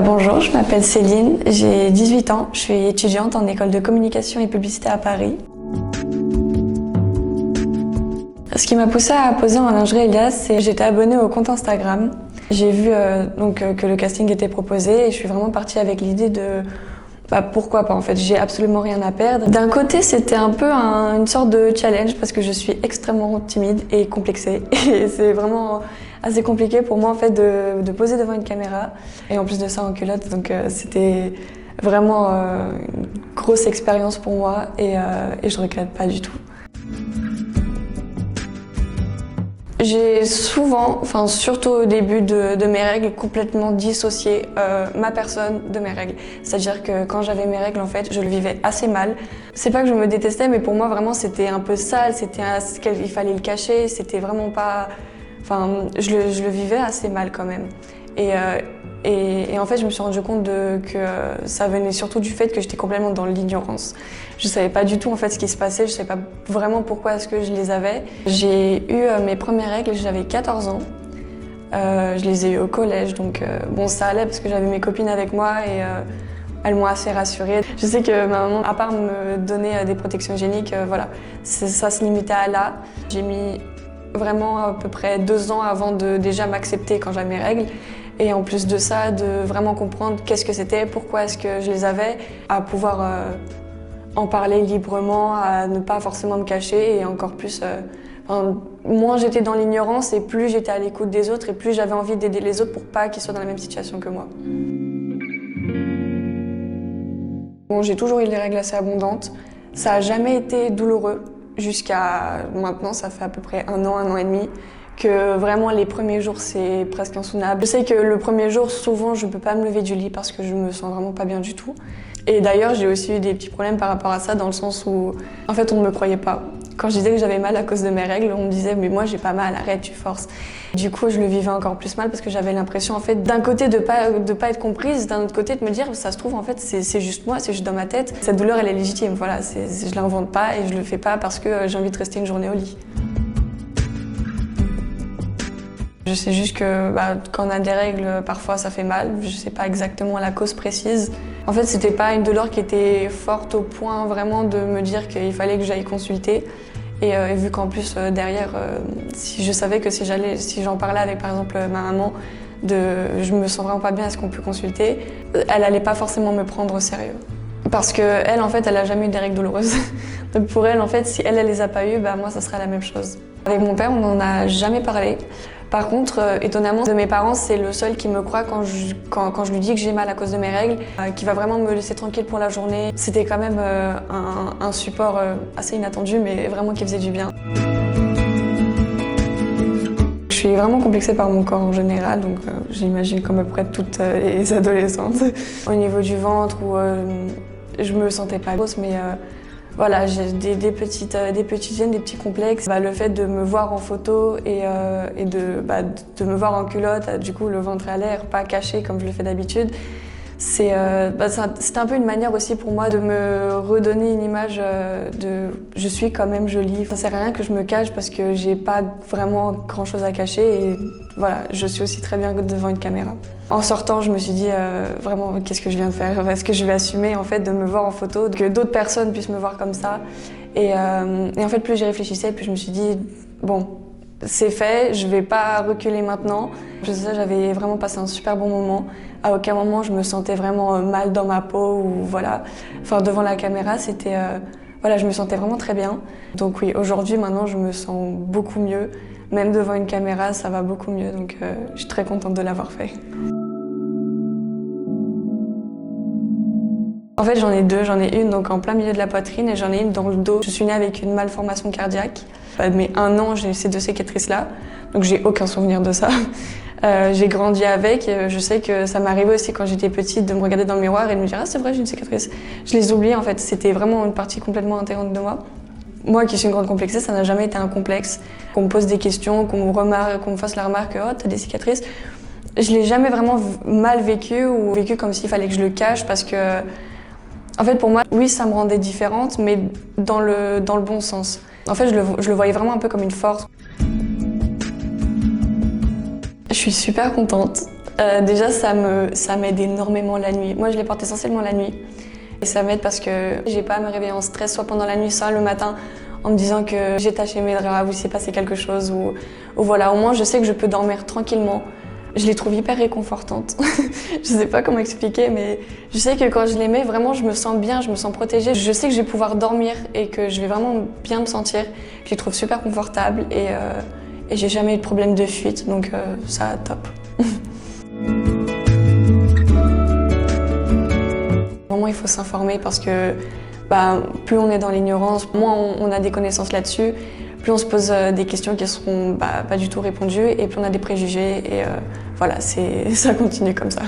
Bonjour, je m'appelle Céline, j'ai 18 ans, je suis étudiante en école de communication et publicité à Paris. Ce qui m'a poussée à poser en lingerie Elias, c'est que j'étais abonnée au compte Instagram. J'ai vu que le casting était proposé et je suis vraiment partie avec l'idée de pourquoi pas en fait, j'ai absolument rien à perdre. D'un côté, c'était un peu une sorte de challenge parce que je suis extrêmement timide et complexée et c'est vraiment assez compliqué pour moi en fait de poser devant une caméra et en plus de ça en culotte, donc c'était vraiment une grosse expérience pour moi et je regrette pas du tout. J'ai souvent, surtout au début de mes règles, complètement dissocié ma personne de mes règles. C'est-à-dire que quand j'avais mes règles, en fait, je le vivais assez mal. C'est pas que je me détestais, mais pour moi, vraiment, c'était un peu sale, il fallait le cacher, c'était vraiment pas... je le vivais assez mal quand même. Et en fait, je me suis rendu compte que ça venait surtout du fait que j'étais complètement dans l'ignorance. Je savais pas du tout en fait ce qui se passait, je savais pas vraiment pourquoi est-ce que je les avais. J'ai eu mes premières règles, j'avais 14 ans. Je les ai eues au collège, donc bon, ça allait parce que j'avais mes copines avec moi et elles m'ont assez rassurée. Je sais que ma maman, à part me donner des protections hygiéniques, voilà, ça se limitait à là. J'ai mis vraiment à peu près 2 ans avant de déjà m'accepter quand j'avais mes règles. Et en plus de ça, de vraiment comprendre qu'est-ce que c'était, pourquoi est-ce que je les avais, à pouvoir en parler librement, à ne pas forcément me cacher et encore plus... moins j'étais dans l'ignorance et plus j'étais à l'écoute des autres et plus j'avais envie d'aider les autres pour pas qu'ils soient dans la même situation que moi. Bon, j'ai toujours eu des règles assez abondantes. Ça n'a jamais été douloureux jusqu'à maintenant, ça fait à peu près 1 an et demi. Que vraiment les premiers jours c'est presque insoutenable. Je sais que le premier jour souvent je peux pas me lever du lit parce que je me sens vraiment pas bien du tout. Et d'ailleurs j'ai aussi eu des petits problèmes par rapport à ça dans le sens où en fait on ne me croyait pas. Quand je disais que j'avais mal à cause de mes règles, on me disait mais moi j'ai pas mal, arrête, tu forces. Du coup je le vivais encore plus mal parce que j'avais l'impression en fait d'un côté de pas être comprise, d'un autre côté de me dire ça se trouve en fait c'est juste moi, c'est juste dans ma tête. Cette douleur elle est légitime, voilà, je l'invente pas et je le fais pas parce que j'ai envie de rester une journée au lit. Je sais juste que quand on a des règles, parfois ça fait mal. Je sais pas exactement la cause précise. En fait, c'était pas une douleur qui était forte au point vraiment de me dire qu'il fallait que j'aille consulter. Et vu qu'en plus derrière, si je savais que si j'en parlais avec par exemple ma maman, je me sens vraiment pas bien, est-ce qu'on peut consulter, elle allait pas forcément me prendre au sérieux. Parce qu'elle, en fait, elle a jamais eu des règles douloureuses. Donc pour elle, en fait, si elle les a pas eues, moi, ça serait la même chose. Avec mon père, on n'en a jamais parlé. Par contre, étonnamment, de mes parents, c'est le seul qui me croit quand je lui dis que j'ai mal à cause de mes règles, qui va vraiment me laisser tranquille pour la journée. C'était quand même un support assez inattendu, mais vraiment qui faisait du bien. Je suis vraiment complexée par mon corps en général, donc j'imagine comme à peu près toutes les adolescentes. Au niveau du ventre, où je me sentais pas grosse, mais voilà, j'ai des petites gênes, des petits complexes. Le fait de me voir en photo et de me voir en culotte, du coup le ventre à l'air, pas caché comme je le fais d'habitude, c'était un peu une manière aussi pour moi de me redonner une image de je suis quand même jolie. Ça sert à rien que je me cache parce que j'ai pas vraiment grand chose à cacher et voilà, je suis aussi très bien devant une caméra. En sortant, je me suis dit vraiment qu'est-ce que je viens de faire? Est-ce que je vais assumer en fait de me voir en photo, que d'autres personnes puissent me voir comme ça? Et en fait, plus j'y réfléchissais, plus je me suis dit bon, c'est fait, je vais pas reculer maintenant. J'avais vraiment passé un super bon moment. À aucun moment je me sentais vraiment mal dans ma peau ou voilà. Enfin, devant la caméra, c'était voilà, je me sentais vraiment très bien. Donc oui, aujourd'hui, maintenant, je me sens beaucoup mieux. Même devant une caméra, ça va beaucoup mieux. Donc je suis très contente de l'avoir fait. En fait, j'en ai 2. J'en ai une donc en plein milieu de la poitrine et j'en ai une dans le dos. Je suis née avec une malformation cardiaque. Mais 1 an, j'ai eu ces 2 cicatrices-là. Donc j'ai aucun souvenir de ça. J'ai grandi avec. Je sais que ça m'arrivait aussi quand j'étais petite de me regarder dans le miroir et de me dire « Ah, c'est vrai, j'ai une cicatrice ». Je les oubliais en fait. C'était vraiment une partie complètement intégrante de moi. Moi qui suis une grande complexée, ça n'a jamais été un complexe. Qu'on me pose des questions, qu'on me fasse la remarque « Oh, t'as des cicatrices ». Je l'ai jamais vraiment mal vécu ou vécu comme s'il fallait que je le cache parce que en fait, pour moi, oui, ça me rendait différente, mais dans le bon sens. En fait, je le voyais vraiment un peu comme une force. Je suis super contente. Déjà, ça m'aide énormément la nuit. Moi, je les porte essentiellement la nuit. Et ça m'aide parce que j'ai pas à me réveiller en stress, soit pendant la nuit, soit le matin, en me disant que j'ai taché mes draps ou s'est passé quelque chose. Ou voilà, au moins, je sais que je peux dormir tranquillement. Je les trouve hyper réconfortantes. Je sais pas comment expliquer, mais je sais que quand je les mets, vraiment, je me sens bien, je me sens protégée. Je sais que je vais pouvoir dormir et que je vais vraiment bien me sentir. Je les trouve super confortables et j'ai jamais eu de problème de fuite, donc ça, top. Vraiment, il faut s'informer parce que plus on est dans l'ignorance, moins on a des connaissances là-dessus, plus on se pose des questions qui seront pas du tout répondues et plus on a des préjugés et voilà, ça continue comme ça.